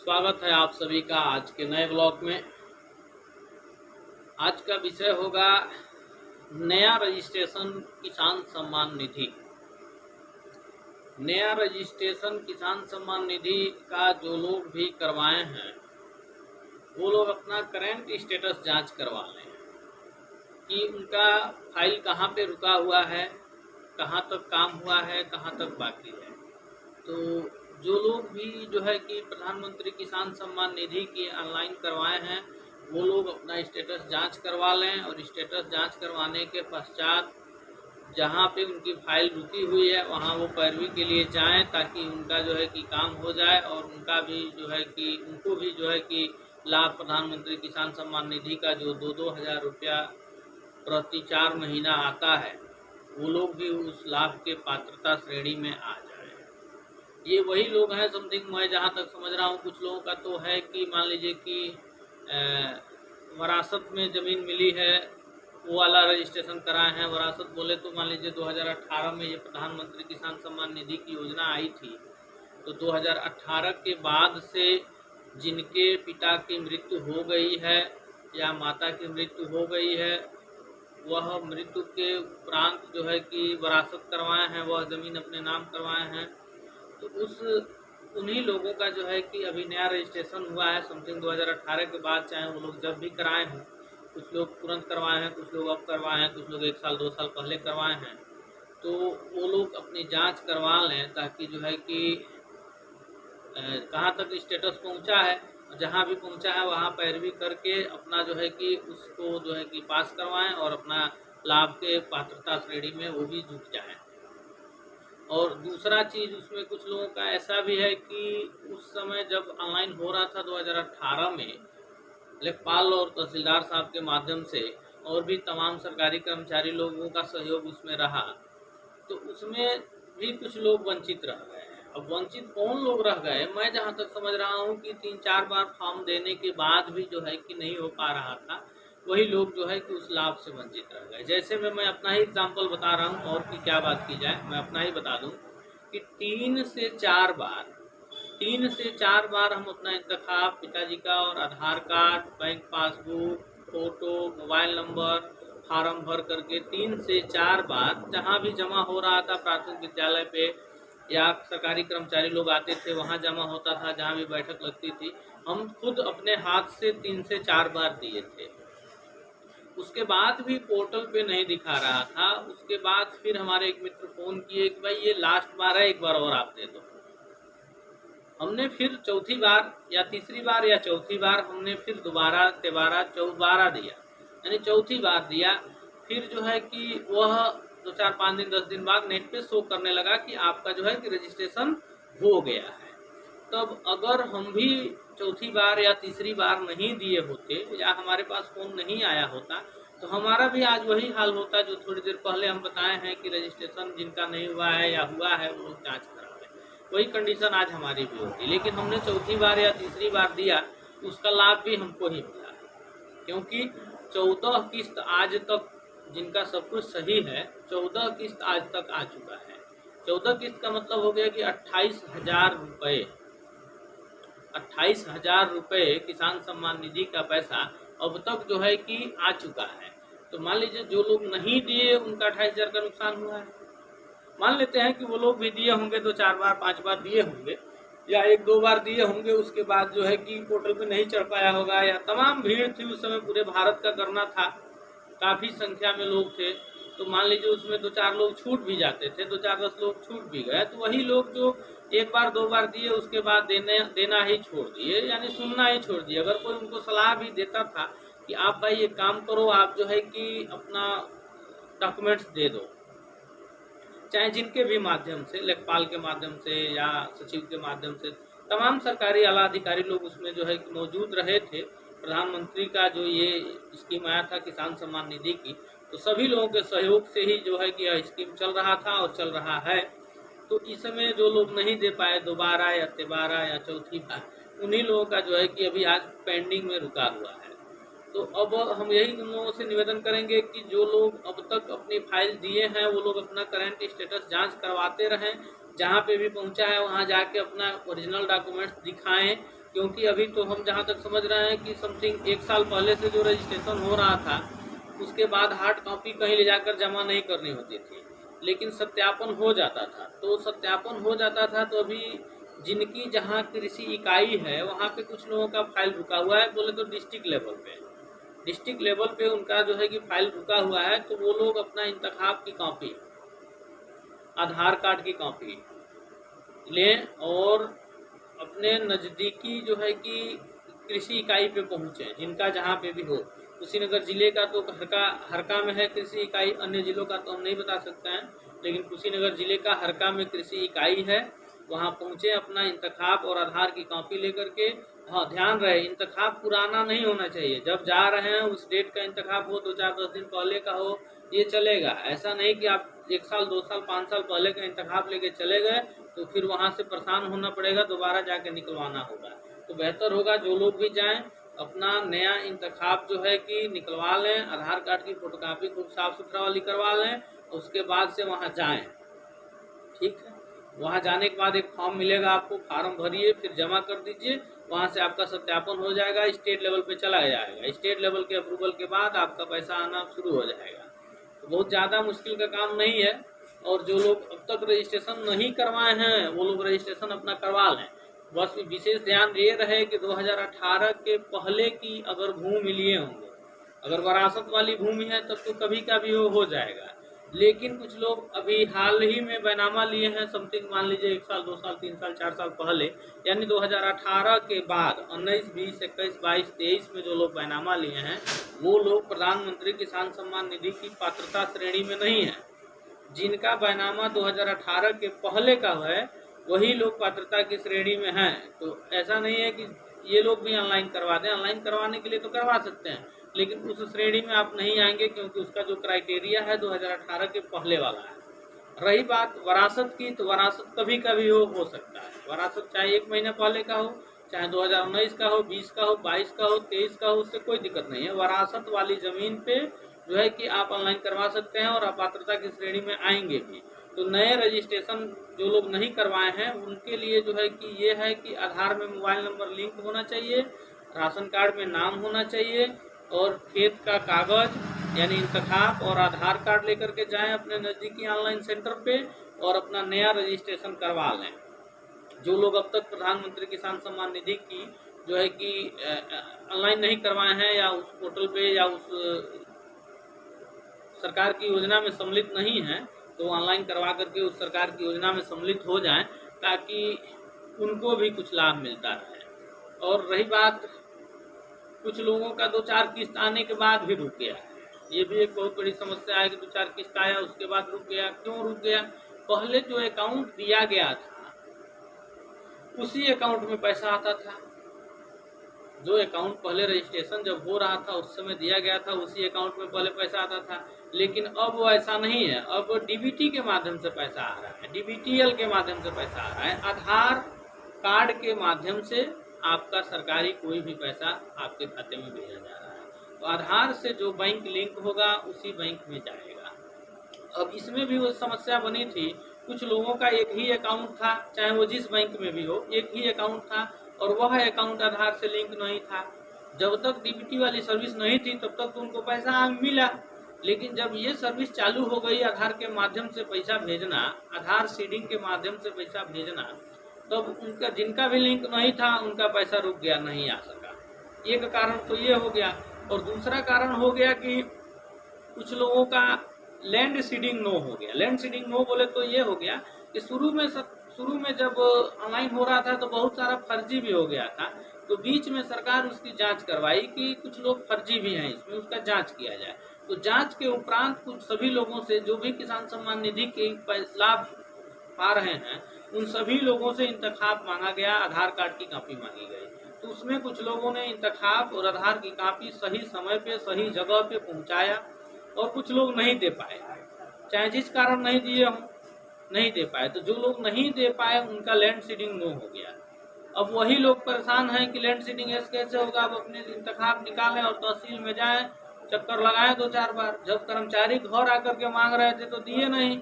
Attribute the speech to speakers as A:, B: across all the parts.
A: स्वागत है आप सभी का आज के नए ब्लॉग में। आज का विषय होगा नया रजिस्ट्रेशन किसान सम्मान निधि। नया रजिस्ट्रेशन किसान सम्मान निधि का जो लोग भी करवाए हैं वो लोग अपना करंट स्टेटस जांच करवा लें कि उनका फाइल कहाँ पे रुका हुआ है, कहाँ तक काम हुआ है, कहाँ तक बाकी है। तो जो लोग भी जो है कि प्रधानमंत्री किसान सम्मान निधि की ऑनलाइन करवाए हैं वो लोग अपना स्टेटस जांच करवा लें और स्टेटस जांच करवाने के पश्चात जहां पे उनकी फाइल रुकी हुई है वहां वो पैरवी के लिए जाएं ताकि उनका जो है कि काम हो जाए और उनका भी जो है कि उनको भी जो है कि लाभ प्रधानमंत्री किसान सम्मान निधि का जो 2-2 हज़ार रुपया प्रति 4 महीना आता है वो लोग भी उस लाभ के पात्रता श्रेणी में आ जाए। ये वही लोग हैं समथिंग, मैं जहाँ तक समझ रहा हूँ कुछ लोगों का तो है कि मान लीजिए कि वरासत में ज़मीन मिली है वो वाला रजिस्ट्रेशन कराए हैं। वरासत बोले तो मान लीजिए 2018 में ये प्रधानमंत्री किसान सम्मान निधि की योजना आई थी, तो 2018 के बाद से जिनके पिता की मृत्यु हो गई है या माता की मृत्यु हो गई है वह मृत्यु के उपरांत जो है कि वरासत करवाए हैं, वह ज़मीन अपने नाम करवाए हैं। तो उन्हीं लोगों का जो है कि अभी नया रजिस्ट्रेशन हुआ है समथिंग 2018 के बाद, चाहे वो लोग जब भी कराए हों। कुछ लोग तुरंत करवाए हैं, कुछ लोग अब करवाए हैं, कुछ लोग 1 साल 2 साल पहले करवाए हैं। तो वो लोग अपनी जांच करवा लें ताकि जो है कि कहाँ तक स्टेटस पहुँचा है, जहाँ भी पहुँचा है वहाँ पैरवी करके अपना जो है कि उसको जो है कि पास करवाएं और अपना लाभ के पात्रता श्रेणी में वो भी जुट जाएँ। और दूसरा चीज़ उसमें कुछ लोगों का ऐसा भी है कि उस समय जब ऑनलाइन हो रहा था 2018 में लेखपाल और तहसीलदार साहब के माध्यम से और भी तमाम सरकारी कर्मचारी लोगों का सहयोग उसमें रहा, तो उसमें भी कुछ लोग वंचित रह गए हैं। अब वंचित कौन लोग रह गए, मैं जहाँ तक समझ रहा हूँ कि 3-4 बार फॉर्म देने के बाद भी जो है कि नहीं हो पा रहा था, वही लोग जो है कि उस लाभ से वंचित रह गए। जैसे मैं अपना ही एग्जाम्पल बता रहा हूँ, और की क्या बात की जाए, मैं अपना ही बता दूँ कि 3 से 4 बार हम अपना इंतखाब, पिताजी का और Aadhaar card, bank passbook, photo, mobile number, form भर करके 3 से 4 बार जहाँ भी जमा हो रहा था प्राथमिक विद्यालय पे या सरकारी कर्मचारी लोग आते थे वहाँ जमा होता था, जहाँ भी बैठक लगती थी, हम खुद अपने हाथ से 3 से 4 बार दिए थे। उसके बाद भी पोर्टल पे नहीं दिखा रहा था। उसके बाद फिर हमारे एक मित्र फ़ोन किए कि भाई ये लास्ट बार है, एक बार और आप दे दो। हमने फिर चौथी बार या तीसरी बार या चौथी बार हमने फिर दोबारा तिबारा चौबारा दिया, यानी चौथी बार दिया। फिर जो है कि वह 2-4-5 दिन 10 दिन बाद नेट पे शो करने लगा कि आपका जो है कि रजिस्ट्रेशन हो गया है। तब अगर हम भी चौथी बार या तीसरी बार नहीं दिए होते या हमारे पास फॉर्म नहीं आया होता तो हमारा भी आज वही हाल होता जो थोड़ी देर पहले हम बताए हैं कि रजिस्ट्रेशन जिनका नहीं हुआ है या हुआ है वो लोग जाँच करा लें। वही कंडीशन आज हमारी भी होती, लेकिन हमने चौथी बार या तीसरी बार दिया उसका लाभ भी हमको ही मिला, क्योंकि 14 किस्त आज तक जिनका सब कुछ सही है, 14 किस्त आज तक आ चुका है। 14 किस्त का मतलब हो गया कि 28,000 रुपये, 28,000 रुपये किसान सम्मान निधि का पैसा अब तक जो है कि आ चुका है। तो मान लीजिए जो लोग नहीं दिए उनका 28,000 का नुकसान हुआ है। मान लेते हैं कि वो लोग भी दिए होंगे, 2-4 बार 5 बार दिए होंगे या 1-2 बार दिए होंगे, उसके बाद जो है कि पोर्टल पे नहीं चढ़ पाया होगा या तमाम भीड़ थी उस समय, पूरे भारत का करना था, काफ़ी संख्या में लोग थे। तो मान लीजिए उसमें 2-4 लोग छूट भी जाते थे, 2-4-10 लोग छूट भी गए, तो वही लोग जो 1 बार 2 बार दिए उसके बाद देना ही छोड़ दिए, यानी सुनना ही छोड़ दिए। अगर कोई उनको सलाह भी देता था कि आप भाई एक काम करो, आप जो है कि अपना डॉक्यूमेंट्स दे दो, चाहे जिनके भी माध्यम से, लेखपाल के माध्यम से या सचिव के माध्यम से, तमाम सरकारी आला अधिकारी लोग उसमें जो है कि मौजूद रहे थे। प्रधानमंत्री का जो ये स्कीम आया था किसान सम्मान निधि की, तो सभी लोगों के सहयोग से ही जो है कि यह स्कीम चल रहा था और चल रहा है। तो इस समय जो लोग नहीं दे पाए दोबारा या तिबारा या चौथी बार, उन्हीं लोगों का जो है कि अभी आज पेंडिंग में रुका हुआ है। तो अब हम यही उन लोगों से निवेदन करेंगे कि जो लोग अब तक अपनी फाइल दिए हैं वो लोग अपना करंट स्टेटस जांच करवाते रहें, जहां पे भी पहुंचा है वहां जाके अपना ओरिजिनल डॉक्यूमेंट्स दिखाएं क्योंकि अभी तो हम जहाँ तक समझ रहे हैं कि समथिंग 1 साल पहले से जो रजिस्ट्रेशन हो रहा था, उसके बाद हार्ड कॉपी कहीं ले जाकर जमा नहीं करनी होती थी, लेकिन सत्यापन हो जाता था। तो सत्यापन हो जाता था, तो अभी जिनकी जहाँ कृषि इकाई है वहाँ पे कुछ लोगों का फाइल रुका हुआ है, बोले तो डिस्ट्रिक्ट लेवल पे उनका जो है कि फाइल रुका हुआ है। तो वो लोग अपना इंतखाब की कॉपी, आधार कार्ड की कॉपी लें और अपने नज़दीकी जो है कि कृषि इकाई पे पहुँचें, जिनका जहाँ पे भी हो। कुशीनगर जिले का तो हरका में है कृषि इकाई, अन्य जिलों का तो हम नहीं बता सकते हैं, लेकिन कुशीनगर जिले का हरका में कृषि इकाई है। वहाँ पहुँचे, अपना इंतखाब और आधार की कॉपी लेकर के। हाँ, ध्यान रहे इंतखाब पुराना नहीं होना चाहिए। जब जा रहे हैं उस डेट का इंतखाब हो, 2-4-10 दिन पहले का हो, ये चलेगा। ऐसा नहीं कि आप 1 साल 2 साल 5 साल पहले का इंतखाब लेके चले गए तो फिर वहाँ से परेशान होना पड़ेगा, दोबारा जाके निकलवाना होगा। तो बेहतर होगा जो लोग भी जाएं अपना नया इंतखाब जो है कि निकलवा लें, आधार कार्ड की फोटोकॉपी खूब साफ सुथरा वाली करवा लें, उसके बाद से वहाँ जाएं। ठीक है, वहाँ जाने के बाद एक फॉर्म मिलेगा आपको, फार्म भरिए, फिर जमा कर दीजिए। वहाँ से आपका सत्यापन हो जाएगा, स्टेट लेवल पे चला जाएगा। स्टेट लेवल के अप्रूवल के बाद आपका पैसा आना शुरू हो जाएगा। तो बहुत ज़्यादा मुश्किल का काम नहीं है। और जो लोग अब तक रजिस्ट्रेशन नहीं करवाए हैं वो लोग रजिस्ट्रेशन अपना करवा लें। बस विशेष ध्यान ये रहे कि 2018 के पहले की अगर भूमि लिए होंगे, अगर वरासत वाली भूमि है तब तो कभी का भी हो जाएगा। लेकिन कुछ लोग अभी हाल ही में बैनामा लिए हैं, समथिंग मान लीजिए 1 साल 2 साल 3 साल 4 साल पहले, यानी 2018 के बाद 19, 20, 21, 22, 23 में जो लोग बैनामा लिए हैं वो लोग प्रधानमंत्री किसान सम्मान निधि की पात्रता श्रेणी में नहीं है। जिनका बैनामा 2018 के पहले का है वही लोग पात्रता की श्रेणी में हैं। तो ऐसा नहीं है कि ये लोग भी ऑनलाइन करवा दें, ऑनलाइन करवाने के लिए तो करवा सकते हैं, लेकिन उस श्रेणी में आप नहीं आएंगे क्योंकि उसका जो क्राइटेरिया है 2018 के पहले वाला है। रही बात वरासत की, तो वरासत कभी कभी हो सकता है। वरासत चाहे 1 महीना पहले का हो, चाहे 2019 का हो, 20 का हो, 22 का हो, 23 का हो, उससे कोई दिक्कत नहीं है। वरासत वाली ज़मीन पे जो है कि आप ऑनलाइन करवा सकते हैं और अपात्रता की श्रेणी में आएंगे भी। तो नए रजिस्ट्रेशन जो लोग नहीं करवाए हैं उनके लिए जो है कि ये है कि आधार में मोबाइल नंबर लिंक होना चाहिए, राशन कार्ड में नाम होना चाहिए, और खेत का कागज यानी इंतखाब और आधार कार्ड लेकर के जाएं अपने नज़दीकी ऑनलाइन सेंटर पे और अपना नया रजिस्ट्रेशन करवा लें। जो लोग अब तक प्रधानमंत्री किसान सम्मान निधि की जो है कि ऑनलाइन नहीं करवाए हैं या उस पोर्टल पे या उस सरकार की योजना में सम्मिलित नहीं हैं, तो ऑनलाइन करवा करके उस सरकार की योजना में सम्मिलित हो जाएं ताकि उनको भी कुछ लाभ मिलता रहे। और रही बात कुछ लोगों का 2-4 किस्त आने के बाद भी रुक गया है, ये भी एक बहुत बड़ी समस्या है कि 2-4 किस्त आया उसके बाद रुक गया। क्यों रुक गया? पहले जो अकाउंट दिया गया था उसी अकाउंट में पैसा आता था। जो अकाउंट पहले रजिस्ट्रेशन जब हो रहा था उस समय दिया गया था उसी अकाउंट में पहले पैसा आता था, लेकिन अब वो ऐसा नहीं है। अब डीबीटी के माध्यम से पैसा आ रहा है, डीबीटीएल के माध्यम से पैसा आ रहा है, आधार कार्ड के माध्यम से आपका सरकारी कोई भी पैसा आपके खाते में भेजा जा रहा है। तो आधार से जो बैंक लिंक होगा उसी बैंक में जाएगा। अब इसमें भी वो समस्या बनी थी, कुछ लोगों का एक ही अकाउंट था, चाहे वो जिस बैंक में भी हो, एक ही अकाउंट था और वह अकाउंट आधार से लिंक नहीं था। जब तक डीबीटी वाली सर्विस नहीं थी तब तक तो उनको पैसा मिला, लेकिन जब ये सर्विस चालू हो गई आधार के माध्यम से पैसा भेजना, आधार सीडिंग के माध्यम से पैसा भेजना, तब उनका जिनका भी लिंक नहीं था उनका पैसा रुक गया, नहीं आ सका। एक कारण तो ये हो गया। और दूसरा कारण हो गया कि कुछ लोगों का लैंड सीडिंग नो हो गया। लैंड सीडिंग नो बोले तो ये हो गया कि शुरू में जब ऑनलाइन हो रहा था तो बहुत सारा फर्जी भी हो गया था, तो बीच में सरकार उसकी जांच करवाई कि कुछ लोग फर्जी भी हैं इसमें, उसका जांच किया जाए। तो जांच के उपरांत कुछ सभी लोगों से जो भी किसान सम्मान निधि के लाभ पा रहे हैं उन सभी लोगों से इंतखाब मांगा गया, आधार कार्ड की कॉपी मांगी गई। तो उसमें कुछ लोगों ने इंतखाब और आधार की कॉपी सही समय पे सही जगह पे पहुंचाया और कुछ लोग नहीं दे पाए, चाहे जिस कारण नहीं दिए हों, नहीं दे पाए। तो जो लोग नहीं दे पाए उनका लैंड सीडिंग नो हो गया। अब वही लोग परेशान हैं कि लैंड सीडिंग ऐसे कैसे होगा। अब अपने इंतखाब निकालें और तहसील में जाएं, चक्कर लगाएं 2-4 बार। जब कर्मचारी घर आकर के मांग रहे थे तो दिए नहीं,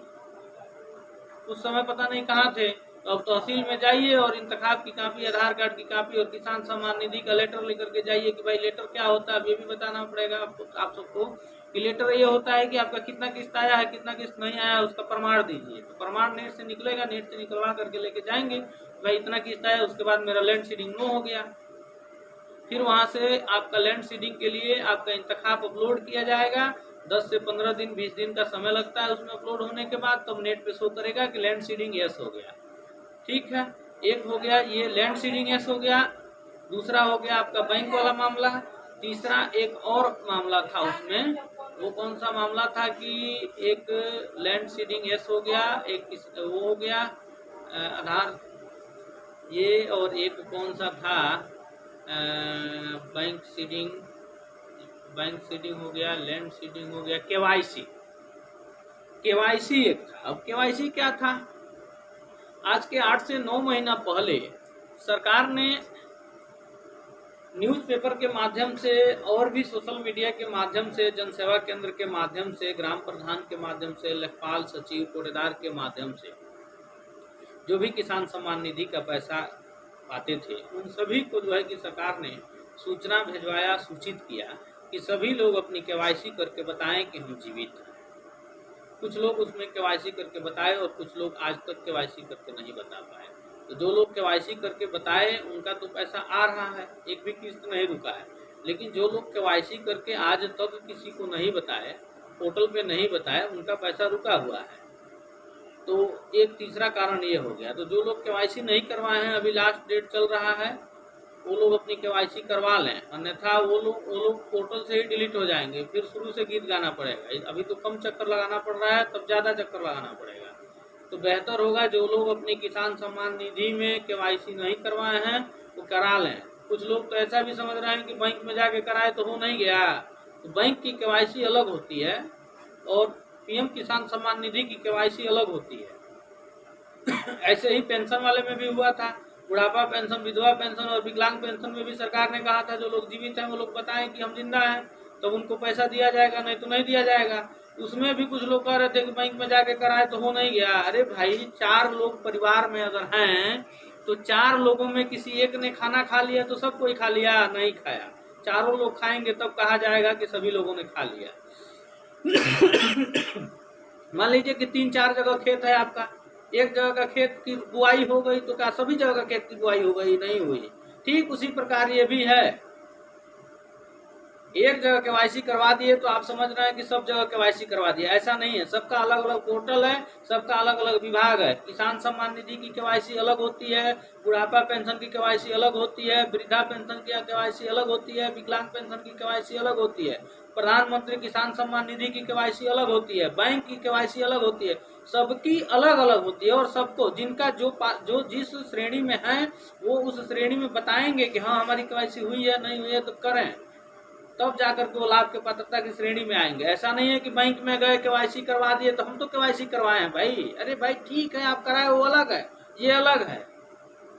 A: उस समय पता नहीं कहाँ थे। तो अब तहसील में जाइए और इंतखाब की कापी, आधार कार्ड की कापी और किसान सम्मान निधि का लेटर लेकर के जाइए कि भाई लेटर क्या होता है। अब ये भी बताना पड़ेगा आपको, आप सबको, कि लेटर ये होता है कि आपका कितना किस्त आया है, कितना किस्त नहीं आया, उसका प्रमाण दीजिए। तो प्रमाण नेट से निकलेगा, नेट से निकलवा करके लेके जाएंगे, भाई इतना किस्त आया, उसके बाद मेरा लैंड सीडिंग नो हो गया। फिर वहां से आपका लैंड सीडिंग के लिए आपका इंतखाब अपलोड किया जाएगा। 10 से 15 दिन 20 दिन का समय लगता है उसमें अपलोड होने के बाद, तब नेट पे शो करेगा कि लैंड सीडिंग यस हो गया। ठीक है, एक हो गया ये लैंड सीडिंग यस हो गया। दूसरा हो गया आपका बैंक वाला मामला। तीसरा एक और मामला था उसमें, वो कौन सा मामला था कि एक लैंड सीडिंग यस हो गया, एक वो हो गया आधार ये, और एक कौन सा था बैंक सीडिंग, बैंक सीडिंग हो गया, लैंड सीडिंग हो गया, केवाईसी, केवाईसी एक था। अब केवाईसी क्या था, आज के 8 से 9 महीना पहले सरकार ने न्यूज़पेपर के माध्यम से और भी सोशल मीडिया के माध्यम से, जनसेवा केंद्र के माध्यम से, ग्राम प्रधान के माध्यम से, लेखपाल, सचिव, कोटेदार के माध्यम से जो भी किसान सम्मान निधि का पैसा पाते थे, उन सभी को जो है कि सरकार ने सूचना भिजवाया, सूचित किया कि सभी लोग अपनी केवाईसी करके बताएं कि हम जीवित हैं। कुछ लोग उसमें केवाईसी करके बताए और कुछ लोग आज तक केवाईसी करके नहीं बता पाए। तो जो लोग केवाईसी करके बताए उनका तो पैसा आ रहा है, एक भी किस्त नहीं रुका है। लेकिन जो लोग केवाईसी करके आज तक किसी को नहीं बताए, पोर्टल पे नहीं बताए, उनका पैसा रुका हुआ है। तो एक तीसरा कारण ये हो गया। तो जो लोग केवाईसी नहीं करवाए हैं, अभी लास्ट डेट चल रहा है, वो लोग अपनी केवाईसी करवा लें, अन्यथा वो लोग पोर्टल से ही डिलीट हो जाएंगे, फिर शुरू से गीत गाना पड़ेगा। अभी तो कम चक्कर लगाना पड़ रहा है, तब ज़्यादा चक्कर लगाना पड़ेगा। तो बेहतर होगा जो लोग अपनी किसान सम्मान निधि में केवाईसी नहीं करवाए हैं वो करा लें। कुछ लोग तो ऐसा भी समझ रहे हैं कि बैंक में जाके कराए तो हो नहीं गया। तो बैंक की केवाईसी अलग होती है और पीएम किसान सम्मान निधि की केवाईसी अलग होती है। ऐसे ही पेंशन वाले में भी हुआ था, बुढ़ापा पेंशन, विधवा पेंशन और विकलांग पेंशन में भी सरकार ने कहा था जो लोग जीवित हैं वो लोग बताएं कि हम जिंदा हैं, तो उनको पैसा दिया जाएगा, नहीं तो नहीं दिया जाएगा। उसमें भी कुछ लोग कह रहे थे कि बैंक में जाके कराए तो हो नहीं गया। अरे भाई, 4 लोग परिवार में अगर हैं तो 4 लोगों में किसी एक ने खाना खा लिया तो सब कोई खा लिया? नहीं खाया। चारों लोग खाएंगे तब कहा जाएगा कि सभी लोगों ने खा लिया। मान लीजिए कि 3-4 जगह खेत है आपका, एक जगह का खेत की बुआई हो गई तो क्या सभी जगह का खेत की बुआई हो गई? नहीं हुई। ठीक उसी प्रकार ये भी है, एक जगह केवाईसी करवा दिए तो आप समझ रहे हैं कि सब जगह केवाईसी करवा दिया, ऐसा नहीं है। सबका अलग अलग पोर्टल है, सबका अलग अलग विभाग है। किसान सम्मान निधि की केवाईसी अलग होती है, बुढ़ापा पेंशन की केवाईसी अलग होती है, वृद्धा पेंशन की केवाईसी अलग होती है, विकलांग पेंशन की केवाईसी अलग होती है, प्रधानमंत्री किसान सम्मान निधि की केवाईसी अलग होती है, बैंक की केवाईसी अलग होती है। सबकी अलग अलग होती है और सबको जिनका जो जिस श्रेणी में है वो उस श्रेणी में बताएंगे कि हाँ हमारी केवाईसी हुई है, नहीं हुई है तो करें, तब जाकर के वो लाभ के पात्रता की श्रेणी में आएंगे। ऐसा नहीं है कि बैंक में गए केवाईसी करवा दिए तो हम तो केवाईसी करवाए हैं भाई। अरे भाई ठीक है, आप कराए वो अलग है, ये अलग है।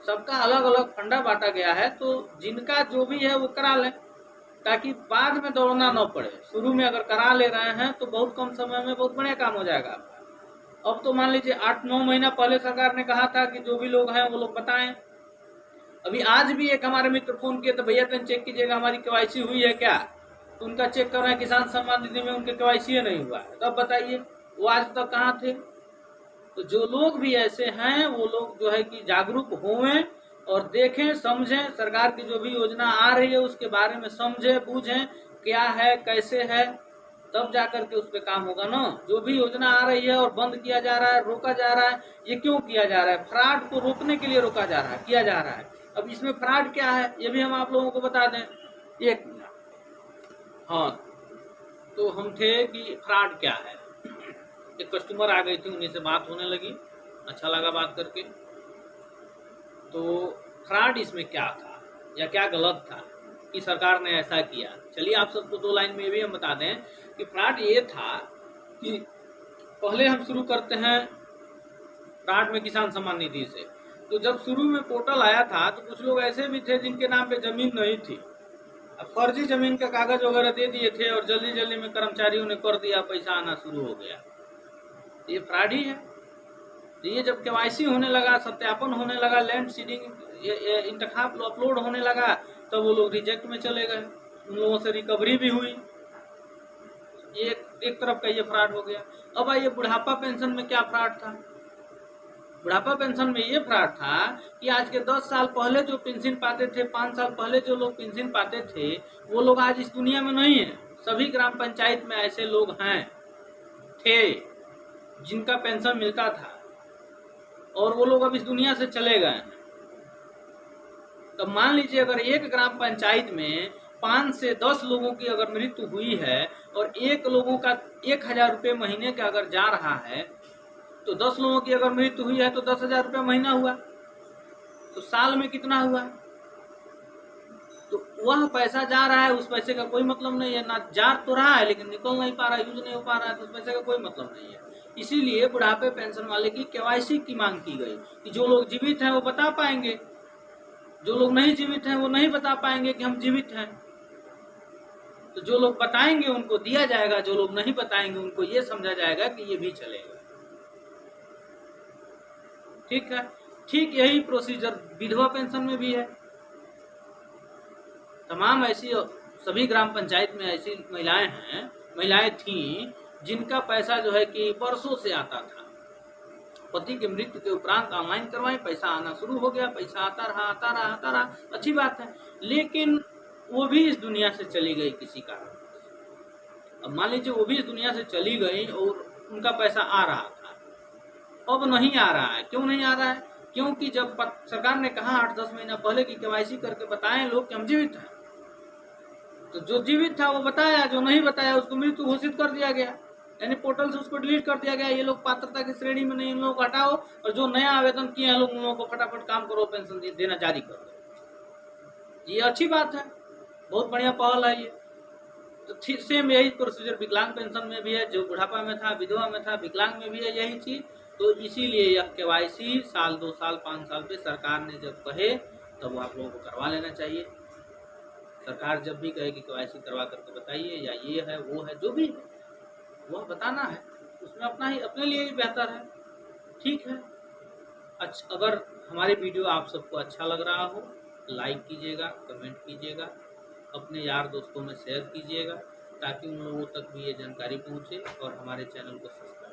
A: सबका अलग अलग फंडा बांटा गया है, तो जिनका जो भी है वो करा लें ताकि बाद में दौड़ना न पड़े। शुरू में अगर करा ले रहे हैं तो बहुत कम समय में बहुत बढ़िया काम हो जाएगा आपका। अब तो मान लीजिए 8-9 महीना पहले सरकार ने कहा था कि जो भी लोग हैं वो लोग बताएं। अभी आज भी एक हमारे मित्र फोन किए तो भैया तुम चेक कीजिएगा हमारी केवाईसी हुई है क्या, तो उनका चेक कर रहे हैं किसान सम्मान निधि में उनके केवाईसी नहीं हुआ है। तब बताइए वो आज तक कहाँ थे? तो जो लोग भी ऐसे हैं वो लोग जो है कि जागरूक हों और देखें, समझें, सरकार की जो भी योजना आ रही है उसके बारे में समझें, बूझें क्या है, कैसे है, तब जाकर के उस पर काम होगा ना। जो भी योजना आ रही है और बंद किया जा रहा है, रोका जा रहा है, ये क्यों किया जा रहा है? फ्रॉड को रोकने के लिए रोका जा रहा है, किया जा रहा है। अब इसमें फ्रॉड क्या है ये भी हम आप लोगों को बता दें। एक हाँ, तो हम थे कि फ्रॉड क्या है। एक कस्टमर आ गई थी, उन्हीं से बात होने लगी, अच्छा लगा बात करके। तो फ्रॉड इसमें क्या था या क्या गलत था कि सरकार ने ऐसा किया? चलिए आप सबको 2 लाइन में भी हम बता दें कि फ्रॉड ये था कि पहले हम शुरू करते हैं फ्रॉड में किसान सम्मान निधि से। तो जब शुरू में पोर्टल आया था तो कुछ लोग ऐसे भी थे जिनके नाम पे जमीन नहीं थी, अब फर्जी जमीन का कागज वगैरह दे दिए थे और जल्दी जल्दी में कर्मचारियों ने कर दिया, पैसा आना शुरू हो गया। ये फ्रॉड ही है। तो ये जब केवाईसी होने लगा, सत्यापन होने लगा, लैंड सीडिंग इंतखाब अपलोड होने लगा, तब वो लोग रिजेक्ट में चले गए, उन लोगों से रिकवरी भी हुई। ये एक तरफ का ये फ्रॉड हो गया। अब आइए बुढ़ापा पेंशन में क्या फ्रॉड था। बुढ़ापा पेंशन में ये फ्रॉड था कि आज के 10 साल पहले जो पेंशन पाते थे, 5 साल पहले जो लोग पेंशन पाते थे, वो लोग आज इस दुनिया में नहीं है। सभी ग्राम पंचायत में ऐसे लोग हैं, थे, जिनका पेंशन मिलता था, और वो लोग अब इस दुनिया से चले गए हैं। तो मान लीजिए अगर एक ग्राम पंचायत में 5 से 10 लोगों की अगर मृत्यु हुई है और एक लोगों का 1000 रुपये महीने का अगर जा रहा है, तो 10 लोगों की अगर मृत्यु हुई है तो 10,000 रुपये महीना हुआ, तो साल में कितना हुआ। तो वह पैसा जा रहा है, उस पैसे का कोई मतलब नहीं है, ना जा तो रहा है लेकिन निकल नहीं पा रहा, यूज नहीं हो पा रहा है, तो उस पैसे का कोई मतलब नहीं है। इसीलिए बुढ़ापे पेंशन वाले की केवाईसी की मांग की गई कि जो लोग जीवित हैं वो बता पाएंगे, जो लोग नहीं जीवित हैं वो नहीं बता पाएंगे कि हम जीवित हैं। तो जो लोग बताएंगे उनको दिया जाएगा, जो लोग नहीं बताएंगे उनको ये समझा जाएगा कि ये भी चलेगा। ठीक है, ठीक यही प्रोसीजर विधवा पेंशन में भी है। तमाम ऐसी सभी ग्राम पंचायत में ऐसी महिलाएं हैं, महिलाएं थीं जिनका पैसा जो है कि वर्षों से आता था। पति की मृत्यु के उपरांत ऑनलाइन करवाई, पैसा आना शुरू हो गया, पैसा आता रहा आता रहा आता रहा, अच्छी बात है, लेकिन वो भी इस दुनिया से चली गई किसी कारण। अब मान लीजिए वो भी इस दुनिया से चली गई और उनका पैसा आ रहा था, अब नहीं आ रहा है। क्यों नहीं आ रहा है? क्योंकि जब सरकार ने कहा 8-10 महीना पहले की केवाईसी करके बताएं लोग कि हम जीवित हैं, तो जो जीवित था वो बताया, जो नहीं बताया उसको मृत्यु घोषित कर दिया गया, यानी पोर्टल से उसको डिलीट कर दिया गया। ये लोग पात्रता की श्रेणी में नहीं, इन लोगों को हटाओ, और जो नया आवेदन किए हैं लोग उन लोगों को फटाफट काम करो, पेंशन देना जारी कर दो। ये अच्छी बात है, बहुत बढ़िया पहल है ये। तो सेम यही प्रोसीजर विकलांग पेंशन में भी है, जो बुढ़ापा में था, विधवा में था, विकलांग में भी है यही चीज। तो इसीलिए यह केवाईसी साल 2 साल 5 साल पे सरकार ने जब कहे तब वो आप लोगों को करवा लेना चाहिए। सरकार जब भी कहे कि केवाईसी करवा करके बताइए, या ये है वो है, जो भी वह बताना है, उसमें अपना ही अपने लिए ही बेहतर है। ठीक है, अच्छा, अगर हमारी वीडियो आप सबको अच्छा लग रहा हो, लाइक कीजिएगा, कमेंट कीजिएगा, अपने यार दोस्तों में शेयर कीजिएगा, ताकि उन लोगों तक भी ये जानकारी पहुंचे, और हमारे चैनल को सब्सक्राइब